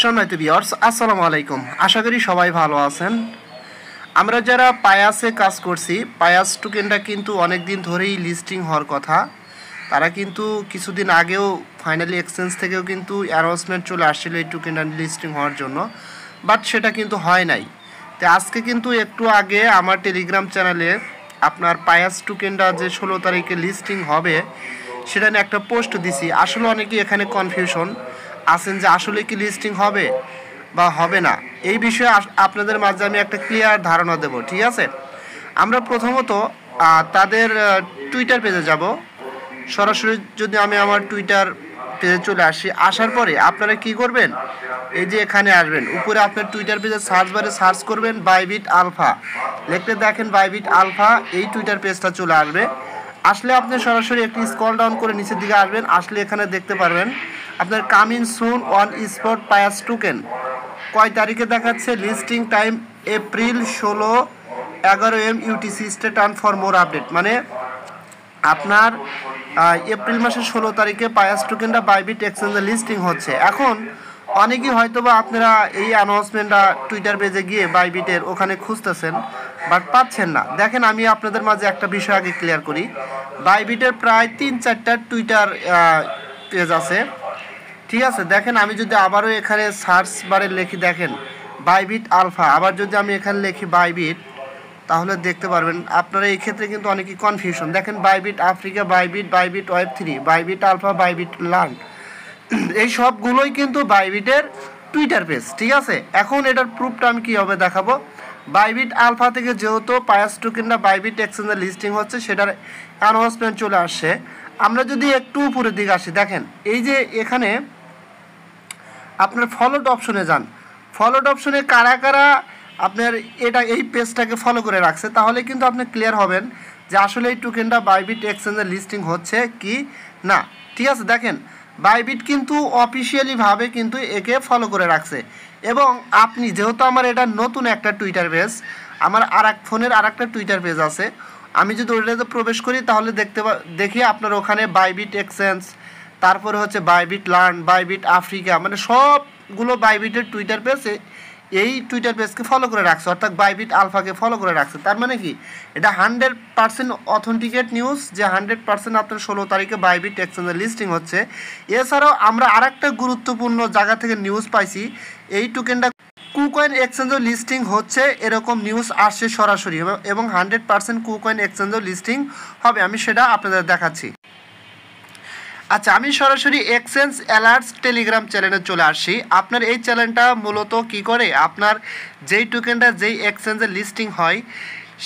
সম্মানিত ভিউয়ার্স, আসসালামু আলাইকুম। আশা করি সবাই ভালো আছেন। আমরা যারা পায়াসে কাজ করছি, পায়াস টোকেনটা কিন্তু অনেক দিন ধরেই লিস্টিং হওয়ার কথা। তারা কিন্তু কিছুদিন আগেও ফাইনালি এক্সচেঞ্জ থেকেও কিন্তু অ্যানাউন্সমেন্ট চলে আসছিল এই টোকেনটা লিস্টিং হওয়ার জন্য, বাট সেটা কিন্তু হয় নাই। তো আজকে কিন্তু একটু আগে আমার টেলিগ্রাম চ্যানেলে আপনার পায়াস টোকেনটা যে 16 তারিখে লিস্টিং হবে সেটা নিয়ে একটা পোস্ট দিছি। আসলে অনেকেই এখানে কনফিউশন আছেন যে আসলে কি লিস্টিং হবে বা হবে না, এই বিষয়ে আপনাদের মাঝে আমি একটা ক্লিয়ার ধারণা দেব। ঠিক আছে, আমরা প্রথমত তাদের টুইটার পেজে যাব। সরাসরি যদি আমি আমার টুইটার পেজে চলে আসি, আসার পরে আপনারা কি করবেন, এই যে এখানে আসবেন, উপরে আপনার টুইটার পেজে সার্চ বারে সার্চ করবেন বাইবিট আলফা, লিখতে দেখেন বাইবিট আলফা, এই টুইটার পেজটা চলে আসবে। আসলে আপনি সরাসরি একটি স্ক্রল ডাউন করে নিচের দিকে আসবেন, আসলে এখানে দেখতে পারবেন আপনার coming soon on spot pious token কয় তারিখে দেখাচ্ছে, listing time April 16:11 AM UTC, stay turn for more update. মানে আপনার এপ্রিল মাসের 16 তারিখে পায়াস টোকেনটা বাইবিট এক্সচেঞ্জে লিস্টিং হচ্ছে। এখন অনেকেই হয়তো বা আপনারা এই অ্যানাউন্সমেন্টটা টুইটার পেজে গিয়ে বাইবিটের ওখানে খুঁজতেছেন, বাট পাচ্ছেন না। দেখেন, আমি আপনাদের মাঝে একটা বিষয় আগে ক্লিয়ার করি। বাইবিটের প্রায় 3-4টা টুইটার পেজ আছে। ঠিক আছে, দেখেন আমি যদি আবারও এখানে সার্চ বারে লিখি, দেখেন বাইবিট আলফা, আবার যদি আমি এখানে লিখি বাইবিট, তাহলে দেখতে পারবেন আপনারা এই ক্ষেত্রে কিন্তু অনেকই কনফিউশন। দেখেন বাইবিট আফ্রিকা, বাইবিট ওয়েব3, বাইবিট আলফা, বাইবিট লার্ন, এই সবগুলোই কিন্তু বাইবিটের টুইটার পেজ। ঠিক আছে, এখন এটার প্রুফটা আমি কীভাবে দেখাবো। বাইবিট আলফা থেকে যেহেতু পায়াস টোকেনটা বাইবিট এক্সচেঞ্জে লিস্টিং হচ্ছে, সেটার অ্যানাউন্সমেন্ট চলে আসছে। আমরা যদি একটু উপরের দিকে আসি, দেখেন এই যে এখানে আপনার ফলোড অপশনে যান, ফলোড অপশনে কারা কারা আপনার এই পেজটাকে ফলো করে রাখছে, তাহলে কিন্তু আপনি ক্লিয়ার হবেন যে আসলে এই টোকেনটা বাইবিট এক্সচেঞ্জে লিস্টিং হচ্ছে কি না। ঠিক আছে, দেখেন বাইবিট কিন্তু অফিসিয়ালিভাবে কিন্তু একে ফলো করে রাখছে। এবং আপনি যেহেতু আমার এটা নতুন একটা টুইটার পেজ, আমার ফোনের আর একটা টুইটার পেজ আছে, আমি যদি ওইটাতে প্রবেশ করি তাহলে দেখি আপনার ওখানে বাইবিট এক্সচেঞ্জ, তারপরে হচ্ছে বাইবিট লার্ন, বাইবিট আফ্রিকা, মানে সবগুলো বাইবিটের টুইটার পেজ এই টুইটার পেজকে ফলো করে রাখছে, অর্থাৎ বাইবিট আলফাকে ফলো করে রাখছে। তার মানে কি, এটা 100% অথেন্টিকেট নিউজ যে 100% আপনার 16 তারিখে বাইবিট এক্সচেঞ্জে লিস্টিং হচ্ছে। এছাড়াও আমরা আর একটা গুরুত্বপূর্ণ জায়গা থেকে নিউজ পাইছি, এই টোকেনটা কুকয়েন এক্সচেঞ্জও লিস্টিং হচ্ছে, এরকম নিউজ আসছে সরাসরি, এবং 100% কুকয়েন এক্সচেঞ্জও লিস্টিং হবে। আমি সেটা আপনাদের দেখাচ্ছি। আচ্ছা, আমি সরাসরি এক্সচেঞ্জ অ্যালার্টস টেলিগ্রাম চ্যানেলে চলে আসি। আপনার এই চ্যানেলটা মূলত কি করে, আপনার যেই টোকেনটা যেই এক্সচেঞ্জে লিস্টিং হয়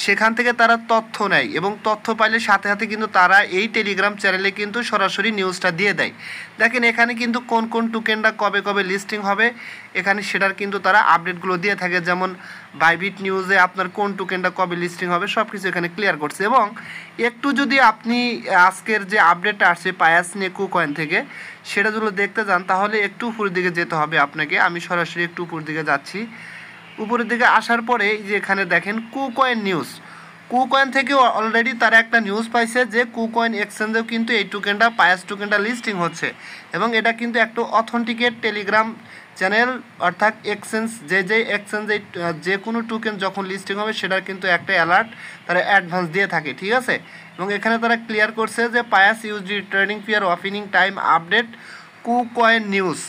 সেখান থেকে তারা তথ্য নেয়, এবং তথ্য পাইলে সাথে সাথে কিন্তু তারা এই টেলিগ্রাম চ্যানেলে কিন্তু সরাসরি নিউজটা দিয়ে দেয়। দেখেন এখানে কিন্তু কোন কোন টোকেনটা কবে কবে লিস্টিং হবে এখানে সেটার কিন্তু তারা আপডেটগুলো দিয়ে থাকে। যেমন বাইবিট নিউজে আপনার কোন টোকেনটা কবে লিস্টিং হবে সব কিছু এখানে ক্লিয়ার করছে। এবং একটু যদি আপনি আজকের যে আপডেটটা আসছে পায়াস নিয়ে কুকয়েন থেকে, সেটা যদি দেখতে যান তাহলে একটু উপরের দিকে যেতে হবে আপনাকে। আমি সরাসরি একটু উপরের দিকে যাচ্ছি। উপরের দিকে আসার পরে যে এখানে দেখেন কুকয়েন নিউজ, কুকয়েন থেকে অলরেডি তারা একটা নিউজ পাইছে যে কুকয়েন এক্সচেঞ্জেও কিন্তু এই টোকেনটা পায়াস টোকেনটা লিস্টিং হচ্ছে, এবং এটা কিন্তু একটা অথেন্টিকেট টেলিগ্রাম চ্যানেল, অর্থাৎ এক্সচেঞ্জ যে এক্সচেঞ্জে যে কোনো টোকেন যখন লিস্টিং হবে সেটার কিন্তু একটা অ্যালার্ট তারা অ্যাডভান্স দিয়ে থাকে। ঠিক আছে, এবং এখানে তারা ক্লিয়ার করছে যে পায়াস ইউজি trading pair opening time update KuCoin news,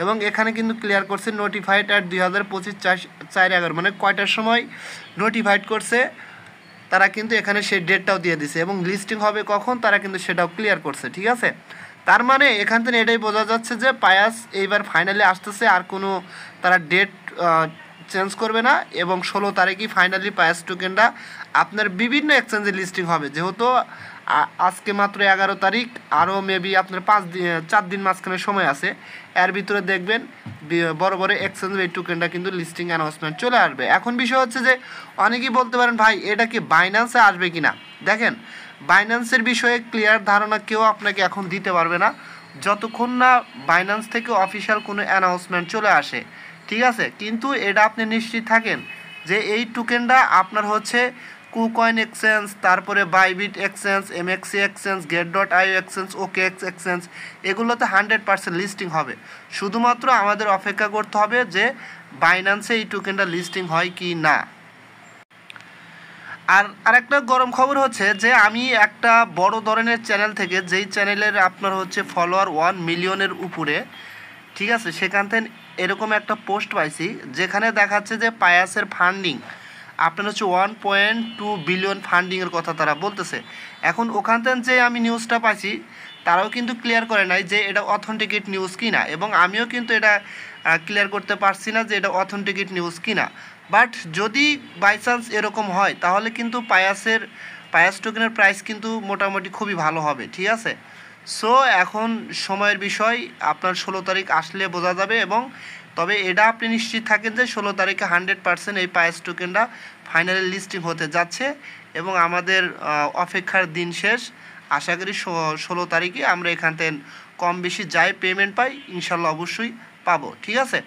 এবং এখানে কিন্তু ক্লিয়ার করছে নোটিফাইড অ্যাট 2025 4/11, মানে কয়টার সময় নোটিফাইড করছে তারা কিন্তু এখানে সেই ডেটটাও দিয়ে দিছে, এবং লিস্টিং হবে কখন তারা কিন্তু সেটাও ক্লিয়ার করছে। ঠিক আছে, তার মানে এখান থেকে এটাই বোঝা যাচ্ছে যে পায়াস এইবার ফাইনালি আসতেছে, আর কোনো তারা ডেট চেঞ্জ করবে না, এবং 16 তারিখই ফাইনালি পায়াস টোকেনটা আপনার বিভিন্ন এক্সচেঞ্জে লিস্টিং হবে। যেহেতু আজকে মাত্র 11 তারিখ, আরও মেবি আপনার 4 দিন মাঝখানে সময় আছে, এর ভিতরে দেখবেন বড় বড় এক্সচেঞ্জে এই টোকেনটা কিন্তু লিস্টিং অ্যানাউন্সমেন্ট চলে আসবে। এখন বিষয় হচ্ছে যে অনেকেই বলতে পারেন ভাই এটা কি বাইন্যান্সে আসবে কি না। দেখেন, বাইন্যান্সের বিষয়ে ক্লিয়ার ধারণা কেউ আপনাকে এখন দিতে পারবে না যতক্ষণ না বাইন্যান্স থেকে অফিসিয়াল কোনো অ্যানাউন্সমেন্ট চলে আসে। ঠিক আছে, কিন্তু এটা আপনি নিশ্চিত থাকেন যে এই টোকেনটা আপনার হচ্ছে কুকয়েন এক্সচেঞ্জ, তারপরে Bybit exchange, এমএক্সি exchange, get.io exchange, OKX exchange, এগুলোতে 100% লিস্টিং হবে। শুধুমাত্র আমাদের অপেক্ষা করতে হবে যে বাইন্যান্সে এই টোকেনটা লিস্টিং হয় কি না। আর আরেকটা গরম খবর হচ্ছে যে আমি একটা বড় ধরনের চ্যানেল থেকে, যেই চ্যানেলের আপনার হচ্ছে ফলোয়ার 1 মিলিয়নের উপরে, ঠিক আছে, সেখান থেকে এরকম একটা পোস্ট পাইছি যেখানে দেখাচ্ছে যে পায়াসের ফান্ডিং আপনার হচ্ছে 1.2 বিলিয়ন ফান্ডিংয়ের কথা তারা বলতেছে। এখন ওখান থেকে যে আমি নিউজটা পাইছি তারাও কিন্তু ক্লিয়ার করে নাই যে এটা অথেন্টিকেট নিউজ কিনা, এবং আমিও কিন্তু এটা ক্লিয়ার করতে পারছি না যে এটা অথেন্টিকেট নিউজ কিনা। বাট যদি বাই চান্স এরকম হয় তাহলে কিন্তু পায়াস টোকেনের প্রাইস কিন্তু মোটামুটি খুবই ভালো হবে, ঠিক আছে। সো এখন সময়ের বিষয়, আপনার 16 তারিখ আসলে বোঝা যাবে। এবং তবে এটা আপনি নিশ্চিত থাকেন যে 16 তারিখে 100% এই পায়াস টোকেনটা ফাইনালি লিস্টিং হতে যাচ্ছে, এবং আমাদের অপেক্ষার দিন শেষ। আশা করি 16 তারিখে আমরা এখান থেকে কম বেশি যাই পেমেন্ট পাই, ইনশাল্লাহ অবশ্যই পাবো, ঠিক আছে।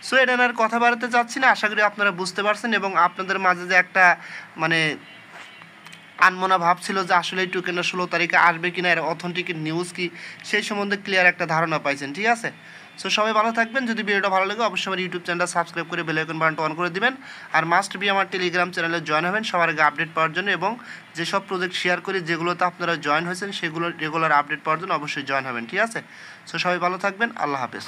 সো এটা আর কথা বাড়াতে চাচ্ছি না, আশা করি আপনারা বুঝতে পারছেন, এবং আপনাদের মাঝে যে একটা মানে আনমনা ভাব ছিল যে আসলে এই টোকেনটা 16 তারিখে আসবে কিনা, এর অথেন্টিকেট নিউজ কি, সেই সম্বন্ধে ক্লিয়ার একটা ধারণা পাইছেন, ঠিক আছে। সো সবাই ভালো থাকবেন। যদি ভিডিওটা ভালো লাগে অবশ্যই আমার ইউটিউব চ্যানেলটা সাবস্ক্রাইব করে বেল আইকন বাটনটা অন করে দিবেন। আর মাস্ট বি আমার টেলিগ্রাম চ্যানেলে জয়েন হবেন সবার আগে আপডেট পাওয়ার জন্য, এবং যেসব প্রজেক্ট শেয়ার করি যেগুলোতে আপনারা জয়েন হয়েছেন সেগুলো রেগুলার আপডেট পাওয়ার জন্য অবশ্যই জয়েন হবেন, ঠিক আছে। সো সবাই ভালো থাকবেন, আল্লাহ হাফেজ।